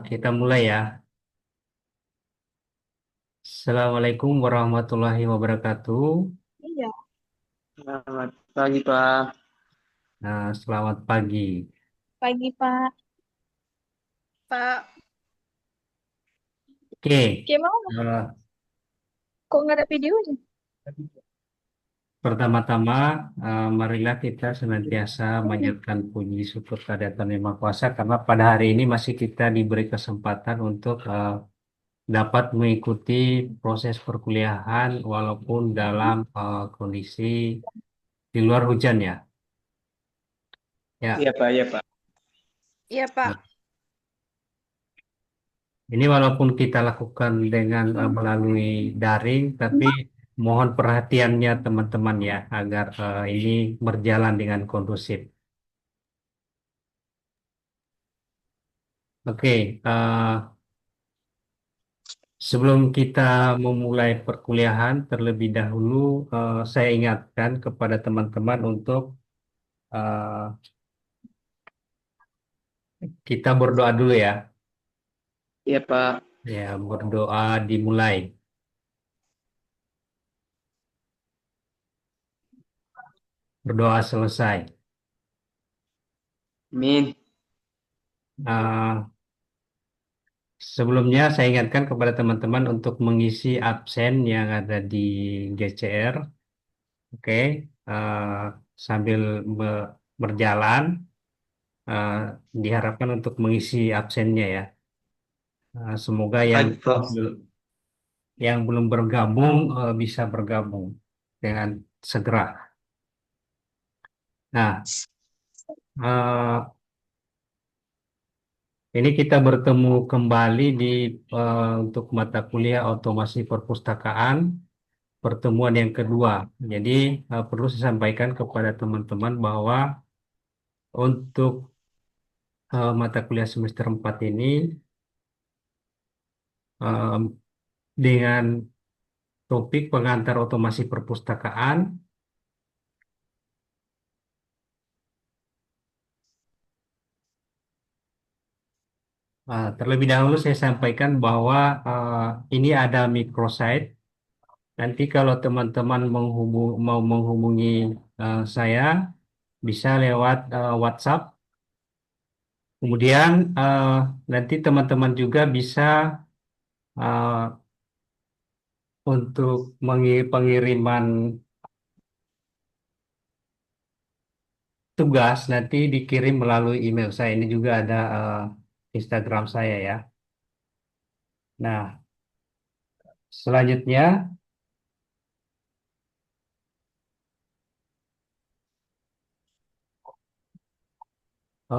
Kita mulai ya. Assalamualaikum warahmatullahi wabarakatuh. Iya, Selamat pagi, Pak. Nah, selamat pagi. pagi Pak. Pak, Oke, Gimana? eh, Kok nggak ada videonya? pertama-tama marilah kita senantiasa menyatakan puji syukur kehadirat Yang Maha Kuasa karena pada hari ini masih kita diberi kesempatan untuk dapat mengikuti proses perkuliahan walaupun dalam kondisi di luar hujan ya. Iya, Ya. Pak. Iya, Pak. iya Pak. Nah, ini walaupun kita lakukan dengan melalui daring, tapi mohon perhatiannya teman-teman ya, agar ini berjalan dengan kondusif. Oke, sebelum kita memulai perkuliahan, terlebih dahulu saya ingatkan kepada teman-teman untuk eh, kita berdoa dulu ya. Iya, Pak. Ya, berdoa dimulai. Berdoa selesai. Amin. Eh, Sebelumnya saya ingatkan kepada teman-teman untuk mengisi absen yang ada di GCR, oke. Eh, Sambil berjalan, eh, diharapkan untuk mengisi absennya ya. Semoga Baik, Pak. yang belum bergabung bisa bergabung dengan segera. Nah, eh, ini kita bertemu kembali untuk mata kuliah otomasi perpustakaan. Pertemuan yang kedua. Jadi perlu saya sampaikan kepada teman-teman bahwa untuk mata kuliah semester 4 ini eh, dengan topik pengantar otomasi perpustakaan, terlebih dahulu saya sampaikan bahwa ini ada microsite. Nanti kalau teman-teman mau menghubungi saya bisa lewat WhatsApp. Kemudian nanti teman-teman juga bisa eh, untuk pengiriman tugas nanti dikirim melalui email saya. Ini juga ada Instagram saya ya. Nah, selanjutnya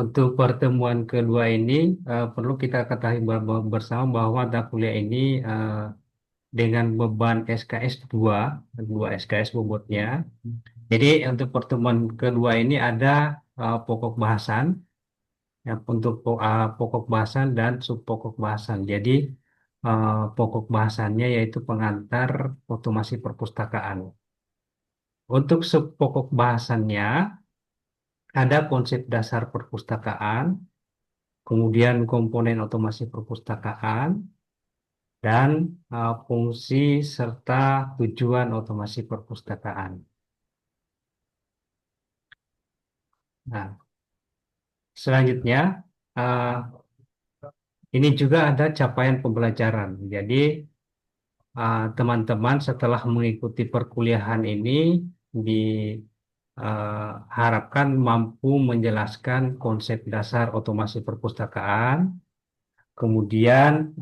untuk pertemuan kedua ini perlu kita ketahui bersama bahwa mata kuliah ini dengan beban SKS 2, 2 SKS bobotnya. Jadi untuk pertemuan kedua ini ada pokok bahasan, ya, untuk pokok bahasan dan subpokok bahasan. Jadi pokok bahasannya yaitu pengantar otomasi perpustakaan. Untuk subpokok bahasannya ada konsep dasar perpustakaan, kemudian komponen otomasi perpustakaan, dan fungsi serta tujuan otomasi perpustakaan. Nah, selanjutnya eh, ini juga ada capaian pembelajaran. Jadi teman-teman setelah mengikuti perkuliahan ini diharapkan mampu menjelaskan konsep dasar otomasi perpustakaan, kemudian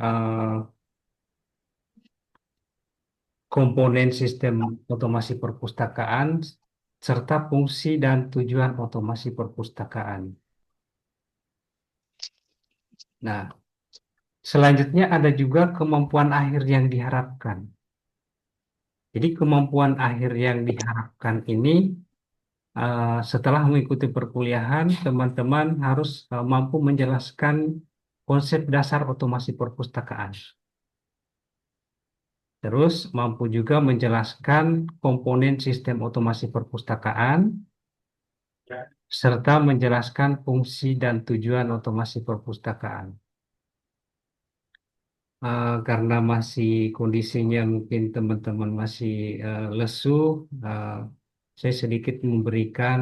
komponen sistem otomasi perpustakaan, serta fungsi dan tujuan otomasi perpustakaan. Nah, selanjutnya ada juga kemampuan akhir yang diharapkan. Jadi kemampuan akhir yang diharapkan ini setelah mengikuti perkuliahan, teman-teman harus mampu menjelaskan konsep dasar otomasi perpustakaan. Terus mampu juga menjelaskan komponen sistem otomasi perpustakaan, serta menjelaskan fungsi dan tujuan otomasi perpustakaan. Karena masih kondisinya mungkin teman-teman masih lesu, eh, saya sedikit memberikan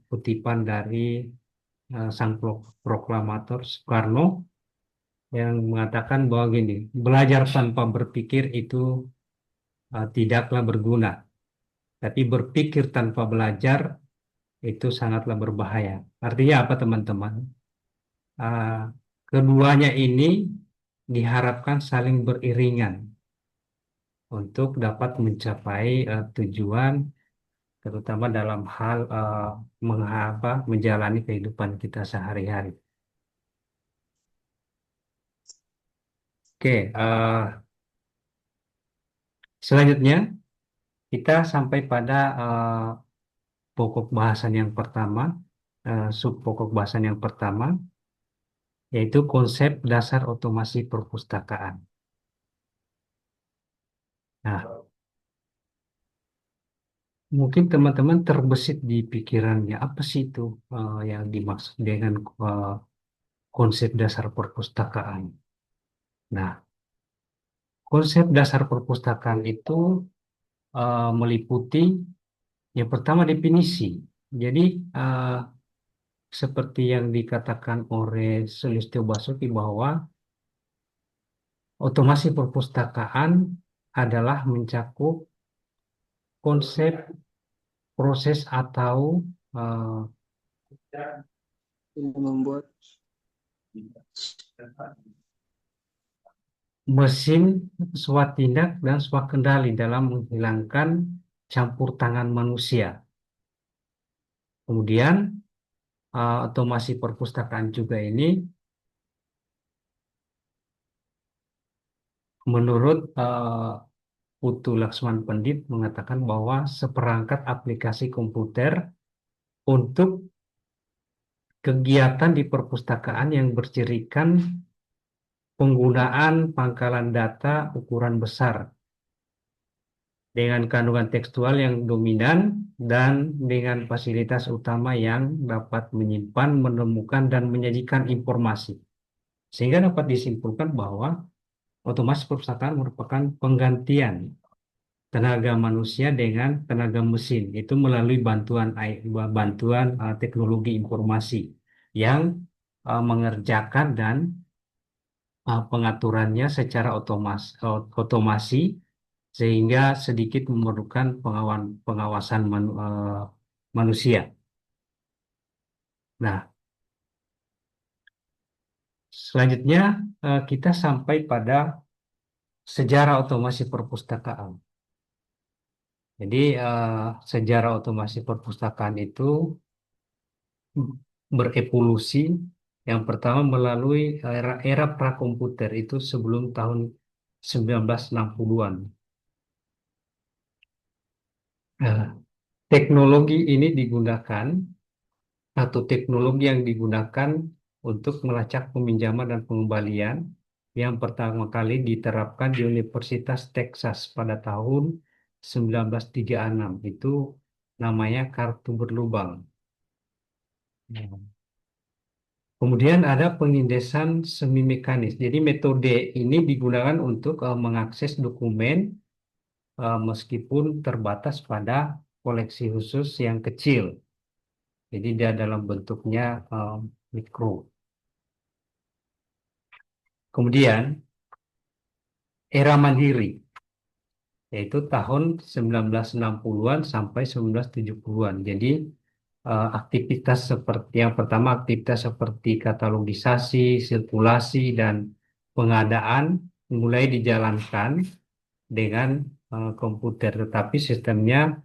kutipan dari sang proklamator Soekarno yang mengatakan bahwa gini, belajar tanpa berpikir itu tidaklah berguna, tapi berpikir tanpa belajar itu sangatlah berbahaya. Artinya apa teman-teman? Ah, Keduanya ini diharapkan saling beriringan untuk dapat mencapai tujuan, terutama dalam hal menjalani kehidupan kita sehari-hari. Oke, selanjutnya kita sampai pada pokok bahasan yang pertama, sub pokok bahasan yang pertama, yaitu konsep dasar otomasi perpustakaan. Nah, mungkin teman-teman terbesit di pikirannya apa sih itu yang dimaksud dengan konsep dasar perpustakaan. Nah, konsep dasar perpustakaan itu meliputi yang pertama definisi. Jadi seperti yang dikatakan oleh Sulistyo Basuki bahwa otomasi perpustakaan adalah mencakup konsep, proses atau eh, Ini membuat mesin swatindak dan swakendali dalam menghilangkan campur tangan manusia. Kemudian otomasi perpustakaan juga ini menurut Putu Laksman Pandit mengatakan bahwa seperangkat aplikasi komputer untuk kegiatan di perpustakaan yang bercirikan penggunaan pangkalan data ukuran besar dengan kandungan tekstual yang dominan dan dengan fasilitas utama yang dapat menyimpan, menemukan, dan menyajikan informasi. Sehingga dapat disimpulkan bahwa otomasi perpustakaan merupakan penggantian tenaga manusia dengan tenaga mesin. Itu melalui bantuan teknologi informasi yang mengerjakan dan pengaturannya secara otomasi sehingga sedikit memerlukan pengawasan manusia. Nah, selanjutnya kita sampai pada sejarah otomasi perpustakaan. Jadi sejarah otomasi perpustakaan itu berevolusi yang pertama melalui era prakomputer itu sebelum tahun 1960-an. Teknologi ini digunakan atau teknologi yang digunakan untuk melacak peminjaman dan pengembalian yang pertama kali diterapkan di Universitas Texas pada tahun 1936. Itu namanya kartu berlubang. Kemudian ada pengindesan semi mekanis. Jadi metode ini digunakan untuk mengakses dokumen meskipun terbatas pada koleksi khusus yang kecil. Jadi dia dalam bentuknya mikro. Kemudian era mandiri, yaitu tahun 1960-an sampai 1970-an. Jadi aktivitas seperti yang pertama aktivitas seperti katalogisasi, sirkulasi, dan pengadaan mulai dijalankan dengan komputer, tetapi sistemnya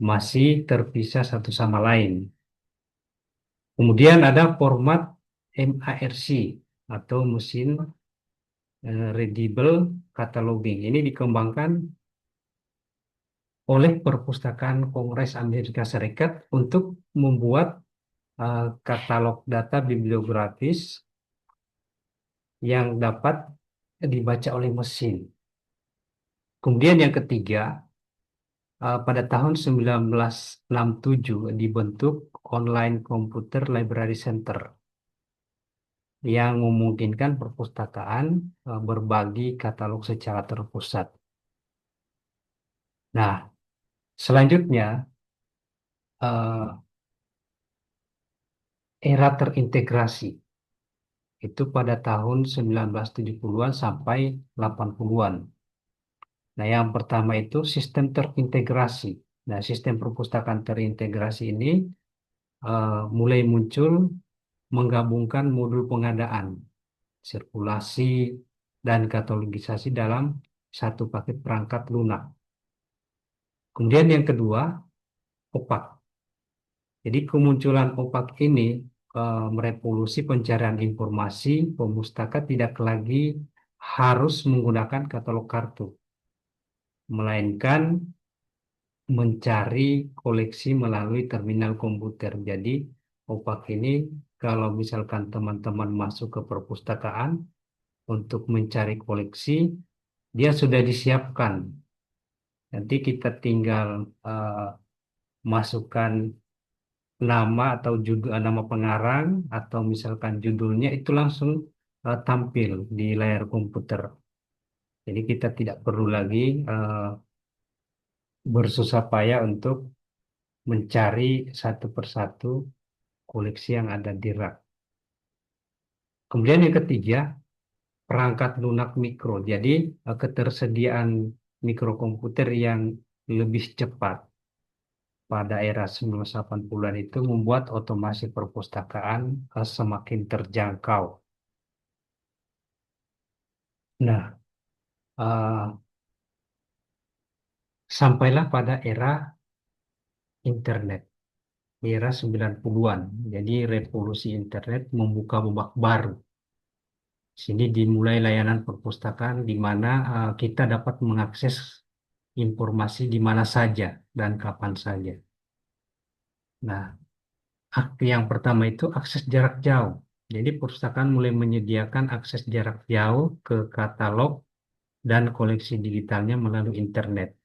masih terpisah satu sama lain. Kemudian ada format MARC atau mesin readable cataloging. Ini dikembangkan oleh Perpustakaan Kongres Amerika Serikat untuk membuat katalog data bibliografis yang dapat dibaca oleh mesin. Kemudian yang ketiga pada tahun 1967 dibentuk Online Computer Library Center yang memungkinkan perpustakaan berbagi katalog secara terpusat. Nah, selanjutnya eh, era terintegrasi itu pada tahun 1970-an sampai 80-an. Nah, yang pertama itu sistem terintegrasi. Nah, sistem perpustakaan terintegrasi ini mulai muncul menggabungkan modul pengadaan, sirkulasi, dan katalogisasi dalam satu paket perangkat lunak. Kemudian yang kedua, OPAC. Jadi kemunculan OPAC ini merevolusi pencarian informasi. Pemustaka tidak lagi harus menggunakan katalog kartu, melainkan mencari koleksi melalui terminal komputer. Jadi OPAC ini kalau misalkan teman-teman masuk ke perpustakaan untuk mencari koleksi, dia sudah disiapkan. Nanti kita tinggal masukkan nama atau judul, nama pengarang atau misalkan judulnya itu langsung tampil di layar komputer. Jadi kita tidak perlu lagi bersusah payah untuk mencari satu persatu koleksi yang ada di rak. Kemudian yang ketiga, perangkat lunak mikro. Jadi ketersediaan mikrokomputer yang lebih cepat pada era 1980-an itu membuat otomasi perpustakaan semakin terjangkau. Nah, sampailah pada era internet, era 90-an. Jadi revolusi internet membuka babak baru. Sini dimulai layanan perpustakaan di mana kita dapat mengakses informasi di mana saja dan kapan saja. Nah, yang pertama itu akses jarak jauh. Jadi perpustakaan mulai menyediakan akses jarak jauh ke katalog dan koleksi digitalnya melalui internet.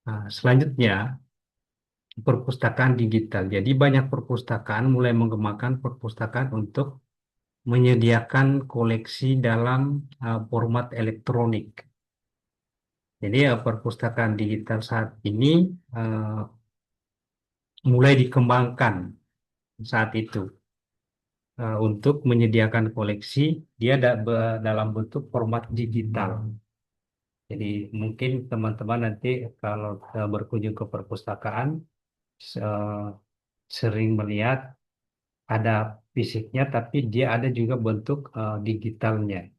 Nah, selanjutnya, perpustakaan digital. Jadi banyak perpustakaan mulai mengembangkan perpustakaan untuk menyediakan koleksi dalam format elektronik. Jadi perpustakaan digital saat ini mulai dikembangkan saat itu untuk menyediakan koleksi dia dalam bentuk format digital. Jadi mungkin teman-teman nanti kalau berkunjung ke perpustakaan sering melihat ada fisiknya, tapi dia ada juga bentuk digitalnya.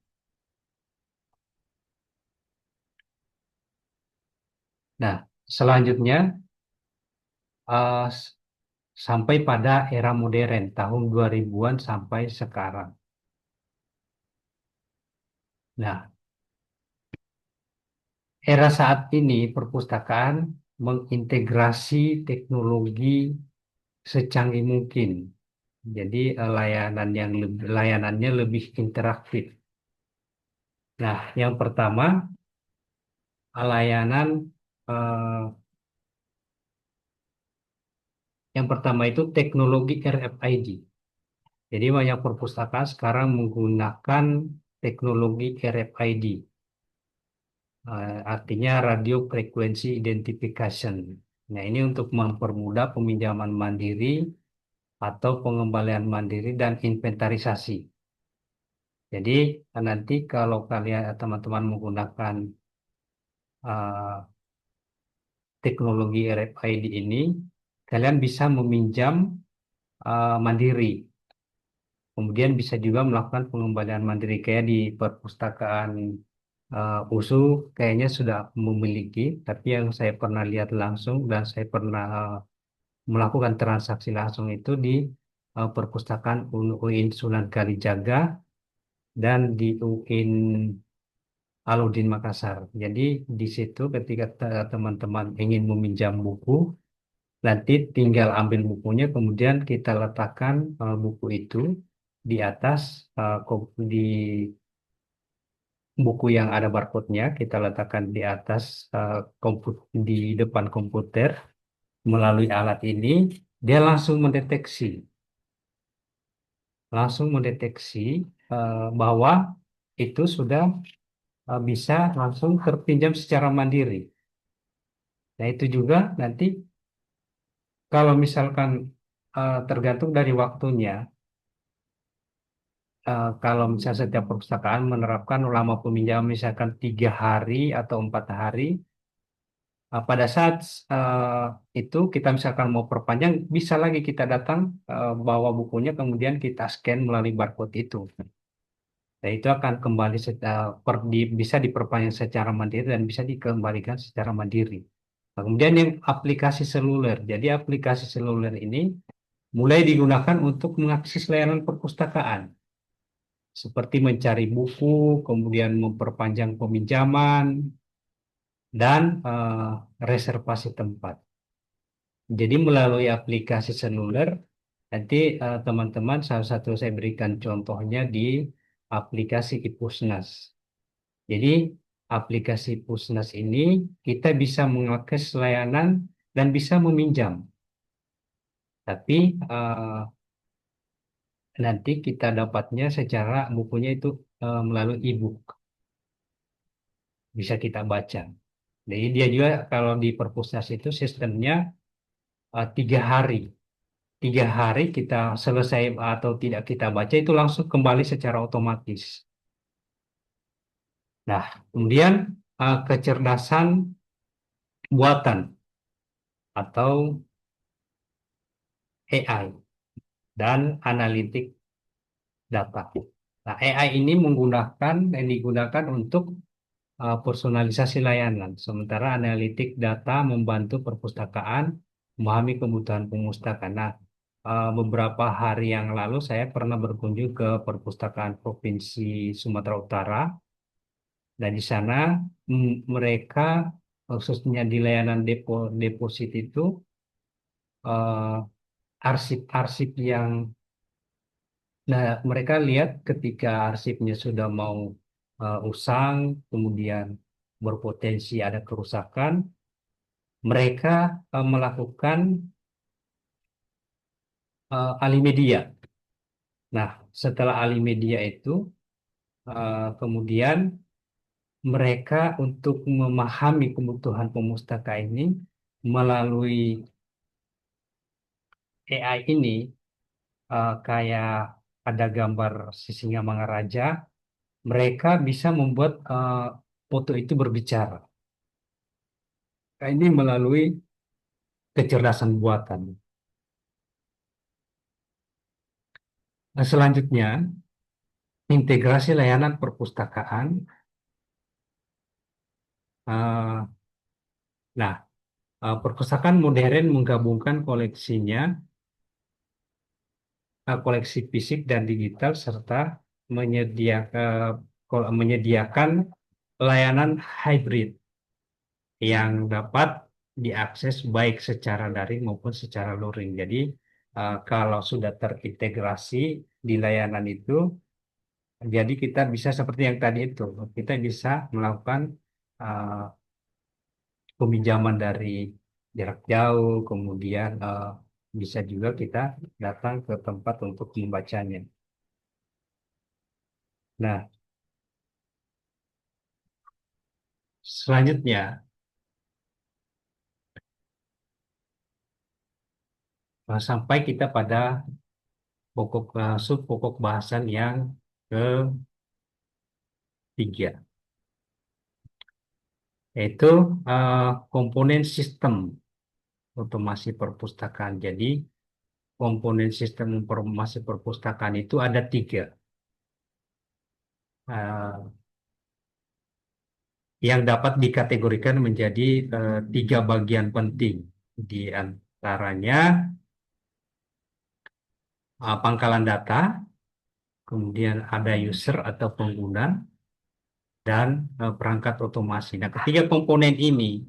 Nah, selanjutnya eh, sampai pada era modern tahun 2000-an sampai sekarang. Nah, era saat ini perpustakaan mengintegrasi teknologi secanggih mungkin. Jadi layanannya lebih interaktif. Nah, yang pertama layanan eh, yang pertama itu teknologi RFID. Jadi banyak perpustakaan sekarang menggunakan teknologi RFID. Artinya Radio Frequency Identification. Nah, ini untuk mempermudah peminjaman mandiri atau pengembalian mandiri dan inventarisasi. Jadi nanti kalau kalian teman-teman menggunakan uh, teknologi RFID ini, kalian bisa meminjam mandiri. Kemudian bisa juga melakukan pengembalian mandiri kayak di perpustakaan USU kayaknya sudah memiliki, tapi yang saya pernah lihat langsung dan saya pernah melakukan transaksi langsung itu di perpustakaan UIN Sunan Kalijaga dan di UIN Alauddin Makassar. Jadi di situ ketika teman-teman ingin meminjam buku, nanti tinggal ambil bukunya, kemudian kita letakkan buku itu di atas di buku yang ada barcode-nya kita letakkan di atas di depan komputer. Melalui alat ini, dia langsung mendeteksi bahwa itu sudah bisa langsung terpinjam secara mandiri. Nah, itu juga nanti kalau misalkan tergantung dari waktunya, kalau misalnya setiap perpustakaan menerapkan lama peminjaman misalkan 3 hari atau 4 hari, pada saat itu kita misalkan mau perpanjang, bisa lagi kita datang bawa bukunya, kemudian kita scan melalui barcode itu. Nah, itu akan kembali bisa diperpanjang secara mandiri dan bisa dikembalikan secara mandiri. Nah, kemudian yang aplikasi seluler. Jadi aplikasi seluler ini mulai digunakan untuk mengakses layanan perpustakaan, seperti mencari buku, kemudian memperpanjang peminjaman, dan reservasi tempat. Jadi melalui aplikasi seluler, nanti teman-teman salah satu saya berikan contohnya di aplikasi Ipusnas. Jadi aplikasi Pusnas ini kita bisa mengakses layanan dan bisa meminjam. Tapi nanti kita dapatnya secara bukunya itu melalui e-book. Bisa kita baca. Jadi dia juga kalau di Perpusnas itu sistemnya 3 hari. 3 hari kita selesai atau tidak kita baca itu langsung kembali secara otomatis. Nah, kemudian kecerdasan buatan atau AI dan analitik data. Nah, AI ini digunakan untuk personalisasi layanan, sementara analitik data membantu perpustakaan memahami kebutuhan pemustakaan. Nah, beberapa hari yang lalu saya pernah berkunjung ke Perpustakaan Provinsi Sumatera Utara, dan di sana mereka khususnya di layanan deposit itu eh, arsip-arsip yang Nah, mereka lihat ketika arsipnya sudah mau usang, kemudian berpotensi ada kerusakan, mereka melakukan alih media. Nah, setelah alih media itu, kemudian mereka untuk memahami kebutuhan pemustaka ini melalui AI ini, kayak ada gambar Sisingamangaraja, mereka bisa membuat foto itu berbicara. Nah, ini melalui kecerdasan buatan. Nah, selanjutnya, integrasi layanan perpustakaan. Eh, Nah, perpustakaan modern menggabungkan koleksi fisik dan digital serta menyediakan layanan hybrid yang dapat diakses baik secara daring maupun secara luring. Jadi, kalau sudah terintegrasi di layanan itu, jadi kita bisa seperti yang tadi itu, kita bisa melakukan uh, peminjaman dari jarak jauh, kemudian bisa juga kita datang ke tempat untuk membacanya. Nah, selanjutnya sampai kita pada sub pokok bahasan yang ketiga, yaitu komponen sistem otomasi perpustakaan. Jadi, komponen sistem informasi perpustakaan itu ada 3. Yang dapat dikategorikan menjadi 3 bagian penting. Di antaranya pangkalan data, kemudian ada user atau pengguna, dan perangkat otomasi. Nah, ketiga komponen ini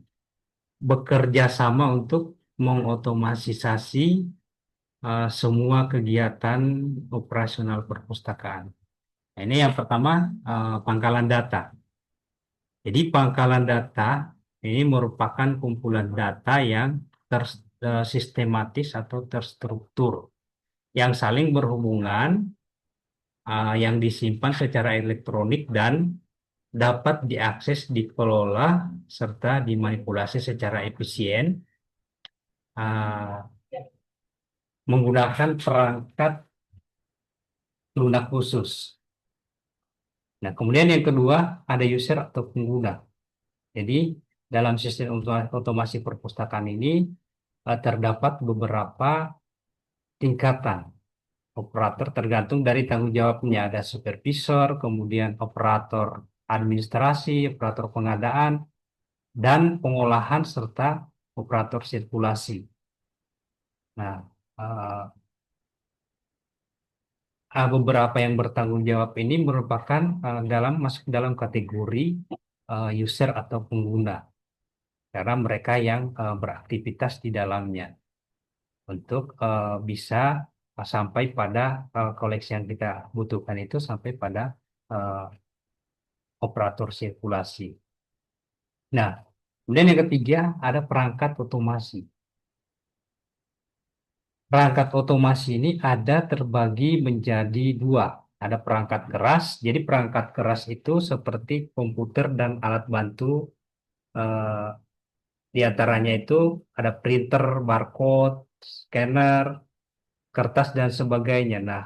bekerja sama untuk mengotomatisasi semua kegiatan operasional perpustakaan. Nah, ini yang pertama, pangkalan data. Jadi pangkalan data ini merupakan kumpulan data yang tersistematis atau terstruktur, yang saling berhubungan, yang disimpan secara elektronik dan dapat diakses, dikelola, serta dimanipulasi secara efisien uh, menggunakan perangkat lunak khusus. Nah, kemudian yang kedua ada user atau pengguna. Jadi dalam sistem otomasi perpustakaan ini terdapat beberapa tingkatan operator tergantung dari tanggung jawabnya. Ada supervisor, kemudian operator administrasi, operator pengadaan, dan pengolahan serta operator sirkulasi. Nah, eh, beberapa yang bertanggung jawab ini merupakan masuk dalam kategori user atau pengguna, karena mereka yang beraktivitas di dalamnya untuk bisa sampai pada koleksi yang kita butuhkan itu sampai pada eh, operator sirkulasi. Nah, kemudian yang ketiga ada perangkat otomasi. Perangkat otomasi ini ada terbagi menjadi dua. Ada perangkat keras, jadi perangkat keras itu seperti komputer dan alat bantu. eh, di antaranya itu ada printer, barcode, scanner, kertas, dan sebagainya. Nah,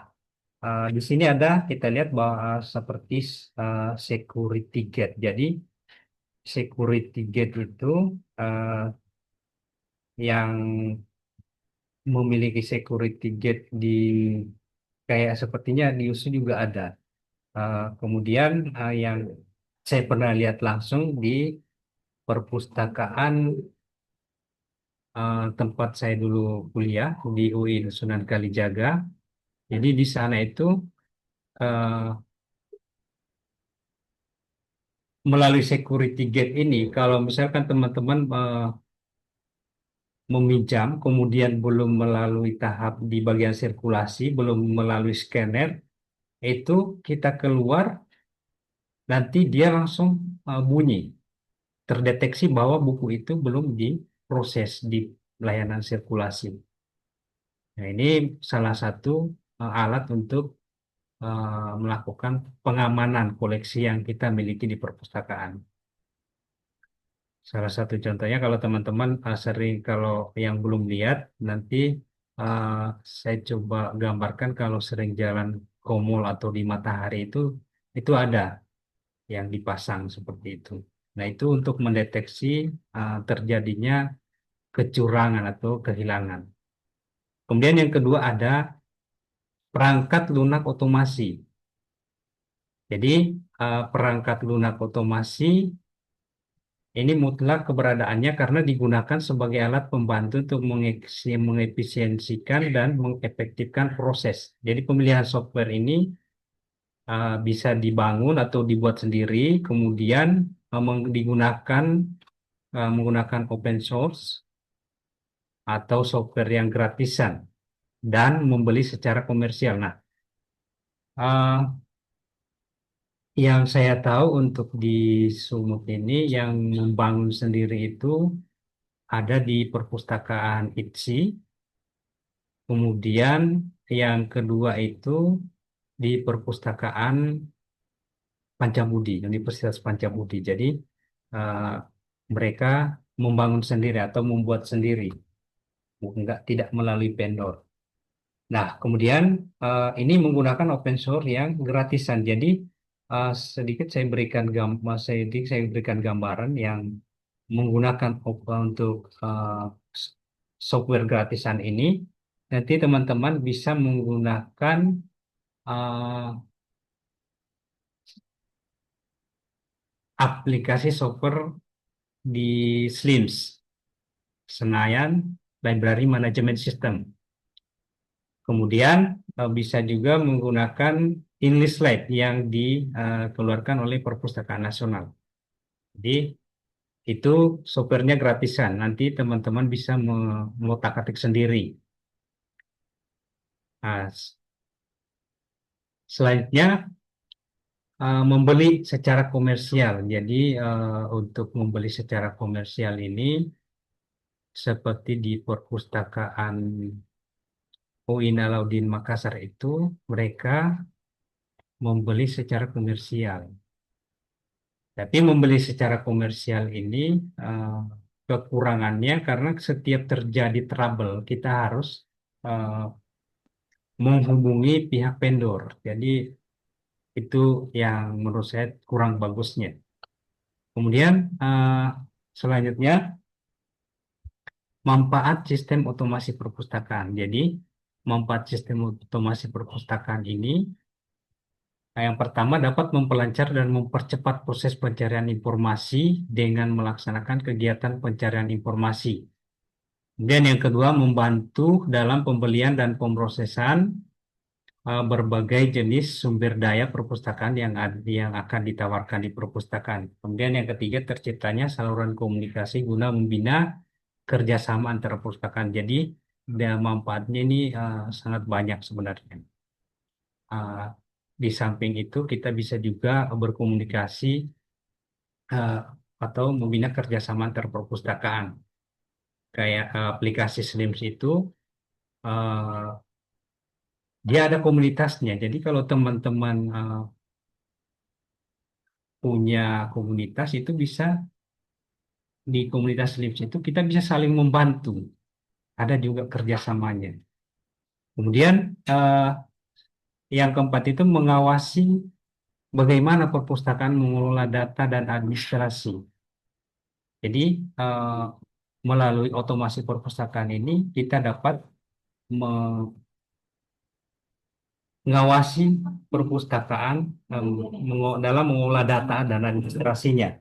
di sini ada kita lihat bahwa seperti security gate. Jadi security gate itu eh, yang memiliki security gate di kayak sepertinya di USU juga ada. Kemudian yang saya pernah lihat langsung di perpustakaan tempat saya dulu kuliah di UI Sunan Kalijaga. Jadi di sana itu eh, melalui security gate ini, kalau misalkan teman-teman meminjam, kemudian belum melalui tahap di bagian sirkulasi, belum melalui scanner, itu kita keluar, nanti dia langsung bunyi, terdeteksi bahwa buku itu belum diproses di layanan sirkulasi. Nah, ini salah satu alat untuk melakukan pengamanan koleksi yang kita miliki di perpustakaan. Salah satu contohnya kalau teman-teman sering, kalau yang belum lihat, nanti uh, saya coba gambarkan kalau sering jalan ke mall atau di matahari itu ada yang dipasang seperti itu. Nah, itu untuk mendeteksi terjadinya kecurangan atau kehilangan. Kemudian yang kedua ada perangkat lunak otomasi. Jadi perangkat lunak otomasi ini mutlak keberadaannya karena digunakan sebagai alat pembantu untuk mengefisiensikan dan mengefektifkan proses. Jadi pemilihan software ini bisa dibangun atau dibuat sendiri, kemudian menggunakan open source atau software yang gratisan dan membeli secara komersial. Nah, eh, yang saya tahu untuk di Sumut ini yang membangun sendiri itu ada di perpustakaan ITSI, kemudian yang kedua itu di perpustakaan Pancamudi, Universitas Pancamudi. Jadi eh, mereka membangun sendiri atau membuat sendiri, tidak melalui vendor. Nah, kemudian ini menggunakan open source yang gratisan. Jadi sedikit saya berikan gambaran yang menggunakan untuk software gratisan ini. Nanti teman-teman bisa menggunakan eh, aplikasi software di SLIMS, Senayan Library Management System. Kemudian bisa juga menggunakan InListLite yang dikeluarkan oleh Perpustakaan Nasional. Jadi itu softwarenya gratisan. Nanti teman-teman bisa mengotak-atik sendiri. Nah, selanjutnya membeli secara komersial. Jadi untuk membeli secara komersial ini seperti di perpustakaan UIN Alauddin Makassar itu mereka membeli secara komersial. Tapi membeli secara komersial ini eh, kekurangannya karena setiap terjadi trouble kita harus eh, menghubungi pihak vendor. Jadi itu yang menurut saya kurang bagusnya. Kemudian selanjutnya manfaat sistem otomasi perpustakaan. Jadi manfaat sistem otomasi perpustakaan ini yang pertama dapat memperlancar dan mempercepat proses pencarian informasi dengan melaksanakan kegiatan pencarian informasi. Kemudian yang kedua membantu dalam pembelian dan pemrosesan berbagai jenis sumber daya perpustakaan yang akan ditawarkan di perpustakaan. Kemudian yang ketiga terciptanya saluran komunikasi guna membina kerjasama antara perpustakaan. Jadi manfaatnya ini sangat banyak sebenarnya. Uh, di samping itu kita bisa juga berkomunikasi uh, atau membina kerjasama antar perpustakaan. Kayak aplikasi Slims itu uh, dia ada komunitasnya. Jadi kalau teman-teman punya komunitas itu bisa di komunitas Slims itu kita bisa saling membantu. Ada juga kerjasamanya. Kemudian yang keempat itu mengawasi bagaimana perpustakaan mengelola data dan administrasi. Jadi melalui otomasi perpustakaan ini kita dapat mengawasi perpustakaan dalam mengolah data dan administrasinya.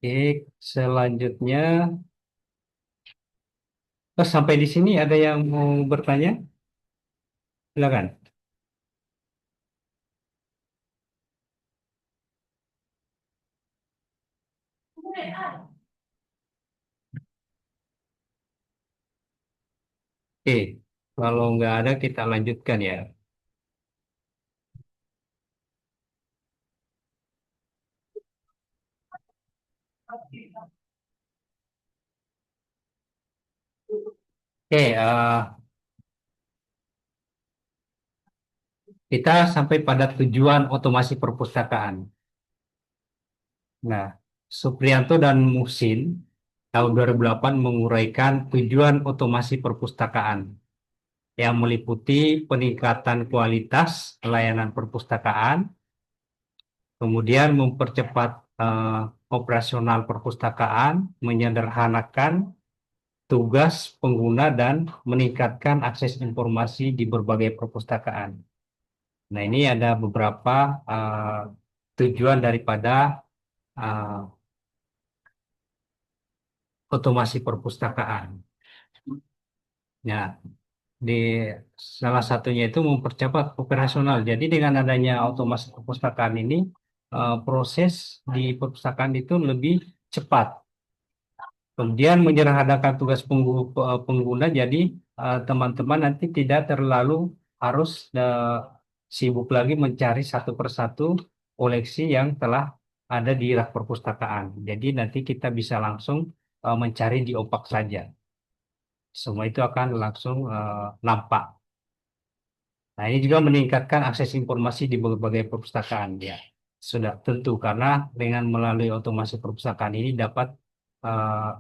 Oke, selanjutnya sampai di sini ada yang mau bertanya? Silakan. Oke, kalau nggak ada kita lanjutkan ya. Oke, kita sampai pada tujuan otomasi perpustakaan. Nah, Supriyanto dan Muhsin tahun 2008 menguraikan tujuan otomasi perpustakaan yang meliputi peningkatan kualitas pelayanan perpustakaan, kemudian mempercepat operasional perpustakaan, menyederhanakan tugas pengguna dan meningkatkan akses informasi di berbagai perpustakaan. Nah, ini ada beberapa tujuan daripada otomasi perpustakaan. Nah, di salah satunya itu mempercepat operasional. Jadi dengan adanya otomasi perpustakaan ini, proses di perpustakaan itu lebih cepat. Kemudian menyederhanakan tugas pengguna, jadi teman-teman nanti tidak terlalu harus sibuk lagi mencari satu persatu koleksi yang telah ada di rak perpustakaan. Jadi nanti kita bisa langsung mencari di opak saja. Semua itu akan langsung nampak. Nah, ini juga meningkatkan akses informasi di berbagai perpustakaan ya. Sudah tentu karena dengan melalui otomasi perpustakaan ini dapat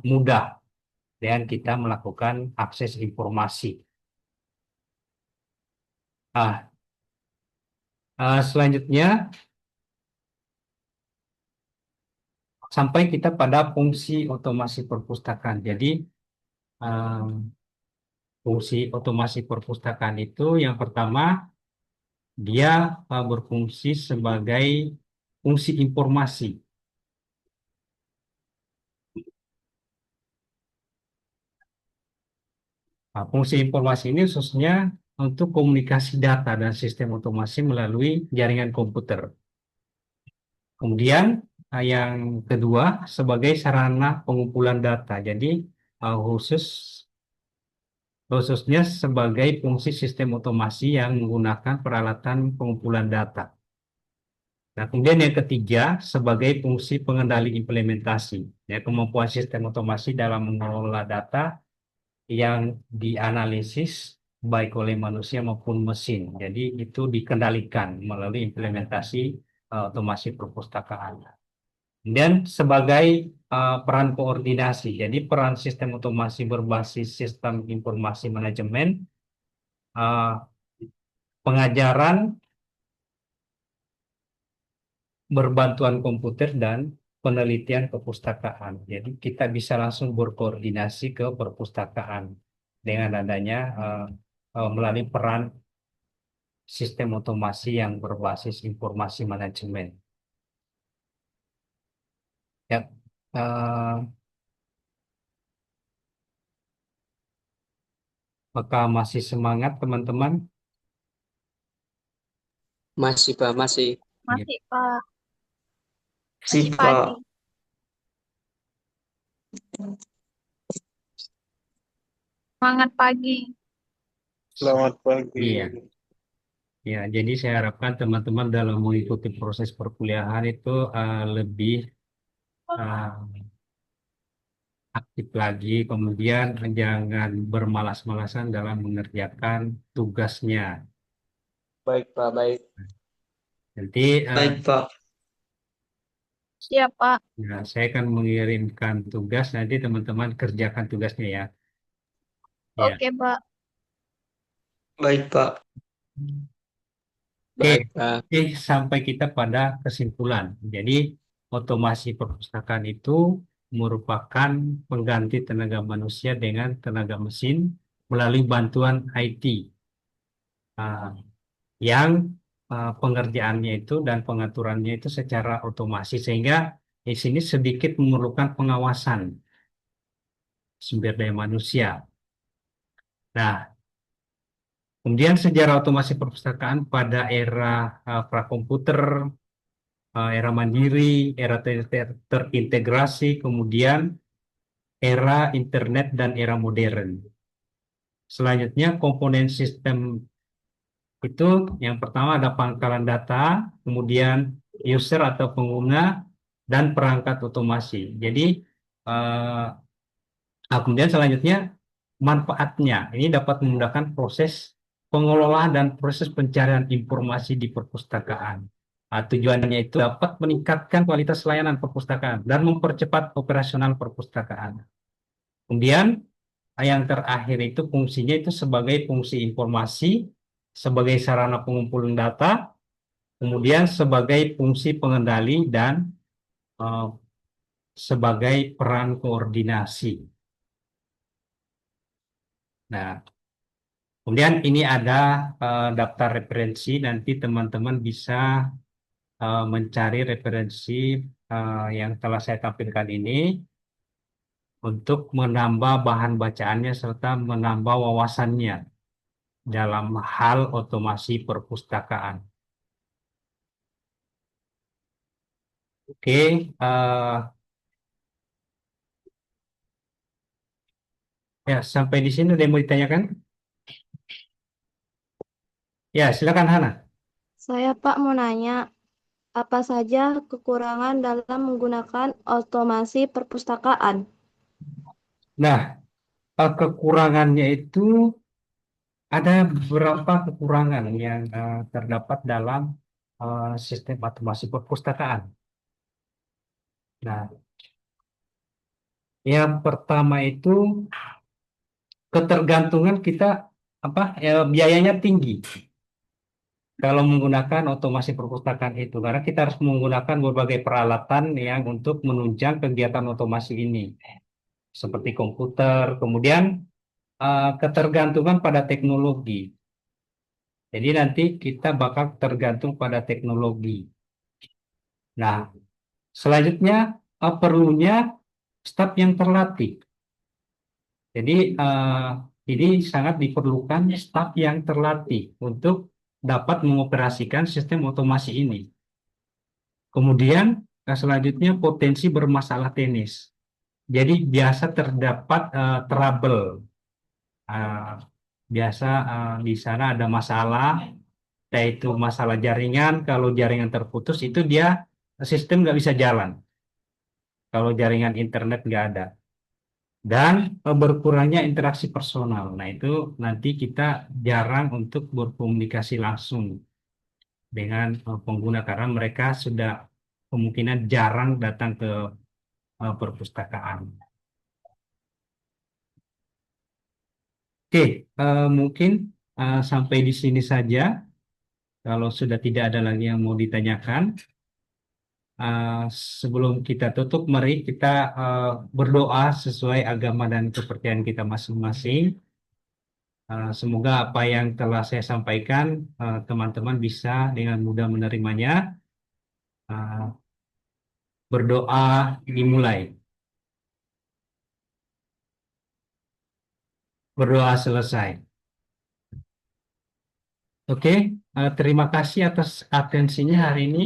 mudah dan kita melakukan akses informasi. Selanjutnya sampai kita pada fungsi otomasi perpustakaan. Jadi fungsi otomasi perpustakaan itu yang pertama dia berfungsi sebagai fungsi informasi. Nah, fungsi informasi ini khususnya untuk komunikasi data dan sistem otomasi melalui jaringan komputer. Kemudian yang kedua sebagai sarana pengumpulan data. Jadi khusus khususnya sebagai fungsi sistem otomasi yang menggunakan peralatan pengumpulan data. Nah, kemudian yang ketiga, sebagai fungsi pengendali implementasi, ya, kemampuan sistem otomasi dalam mengelola data yang dianalisis baik oleh manusia maupun mesin. Jadi itu dikendalikan melalui implementasi otomasi perpustakaan. Dan sebagai peran koordinasi, jadi peran sistem otomasi berbasis sistem informasi manajemen, uh, pengajaran berbantuan komputer dan penelitian perpustakaan. Jadi kita bisa langsung berkoordinasi ke perpustakaan dengan adanya melalui peran sistem otomasi yang berbasis informasi manajemen. Ya, apakah masih semangat teman-teman? Masih, Pak. Masih. Masih, Pak. Masih, Masih pagi. Pak. Semangat pagi. Selamat pagi. Iya. Ya, jadi saya harapkan teman-teman dalam mengikuti proses perkuliahan itu lebih aktif lagi, kemudian jangan bermalas-malasan dalam mengerjakan tugasnya. Baik, Pak. Baik. Nanti Baik, Pak. Siap, Pak. nah, saya akan mengirimkan tugas, nanti teman-teman kerjakan tugasnya ya. Ya. Oke, Pak. Baik, Pak. Oke, Baik, Pak. oke, sampai kita pada kesimpulan. Jadi otomasi perpustakaan itu merupakan pengganti tenaga manusia dengan tenaga mesin melalui bantuan IT. Yang pengerjaannya itu dan pengaturannya itu secara otomasi sehingga di sini sedikit memerlukan pengawasan sumber daya manusia. Nah, kemudian sejarah otomasi perpustakaan pada era prakomputer, era mandiri, era terintegrasi, kemudian era internet dan era modern. Selanjutnya komponen sistem itu yang pertama ada pangkalan data, kemudian user atau pengguna, dan perangkat otomasi. Jadi kemudian selanjutnya manfaatnya ini dapat memudahkan proses pengelolaan dan proses pencarian informasi di perpustakaan. Tujuannya itu dapat meningkatkan kualitas layanan perpustakaan dan mempercepat operasional perpustakaan. Kemudian yang terakhir itu fungsinya itu sebagai fungsi informasi, sebagai sarana pengumpulan data, kemudian sebagai fungsi pengendali dan sebagai peran koordinasi. Nah, kemudian ini ada daftar referensi, nanti teman-teman bisa mencari referensi yang telah saya tampilkan ini untuk menambah bahan bacaannya serta menambah wawasannya dalam hal otomasi perpustakaan. Oke, ya sampai di sini ada yang mau ditanyakan? Ya, silakan Hana. Saya Pak mau nanya, apa saja kekurangan dalam menggunakan otomasi perpustakaan? Nah, kekurangannya itu ada beberapa kekurangan yang terdapat dalam sistem otomasi perpustakaan. Nah, yang pertama itu ketergantungan kita biayanya tinggi kalau menggunakan otomasi perpustakaan itu karena kita harus menggunakan berbagai peralatan yang untuk menunjang kegiatan otomasi ini seperti komputer, kemudian ketergantungan pada teknologi. Jadi nanti kita bakal tergantung pada teknologi. Nah, selanjutnya perlunya staf yang terlatih. Jadi ini sangat diperlukan staf yang terlatih untuk dapat mengoperasikan sistem otomasi ini. Kemudian selanjutnya potensi bermasalah teknis. Jadi biasa terdapat trouble Eh, biasa di sana ada masalah, yaitu masalah jaringan. Kalau jaringan terputus itu dia sistem nggak bisa jalan. Kalau jaringan internet nggak ada. Dan berkurangnya interaksi personal. Nah, itu nanti kita jarang untuk berkomunikasi langsung dengan pengguna karena mereka sudah kemungkinan jarang datang ke perpustakaan. Oke, mungkin sampai di sini saja. Kalau sudah tidak ada lagi yang mau ditanyakan, eh, sebelum kita tutup, mari kita berdoa sesuai agama dan kepercayaan kita masing-masing. Semoga apa yang telah saya sampaikan, teman-teman bisa dengan mudah menerimanya. Eh, Berdoa dimulai, berdoa selesai. Oke, terima kasih atas atensinya hari ini.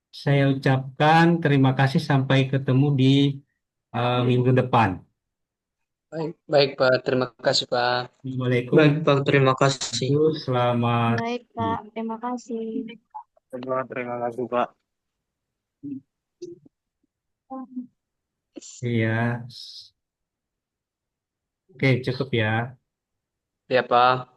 Saya ucapkan terima kasih sampai ketemu di minggu depan. Baik, baik Pak. Terima kasih Pak. Assalamualaikum. Baik Pak, terima kasih. Selamat. Baik, Pak. Terima kasih. Terima kasih, Pak. Iya. Oke, cukup ya. Ya Pak.